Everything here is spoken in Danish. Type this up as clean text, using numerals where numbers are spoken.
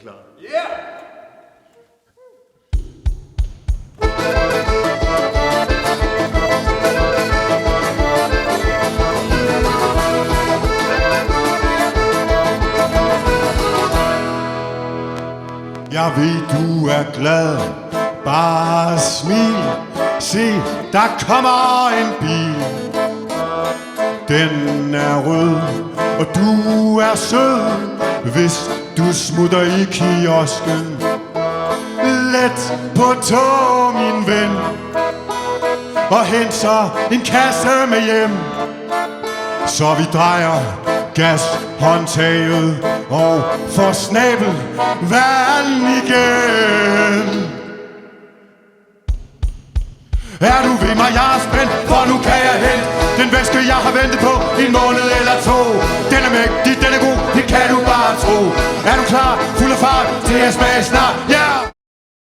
klar. Yeah! Jeg ved, du er glad. Bare smil. Se, der kommer en bil. Den er rød, og du er sød, hvis du smutter i kiosken. Let på tå, min ven, og hent så en kasse med hjem. Så vi drejer gashåndtaget og får snabelvand igen. Er du ved mig, jeg er spændt, for nu kan jeg hente den væske, jeg har ventet på en måned eller to. Den er mægtig, den er god, det kan du bare tro. Er du klar, fuld af fart, til at smage snart? Ja!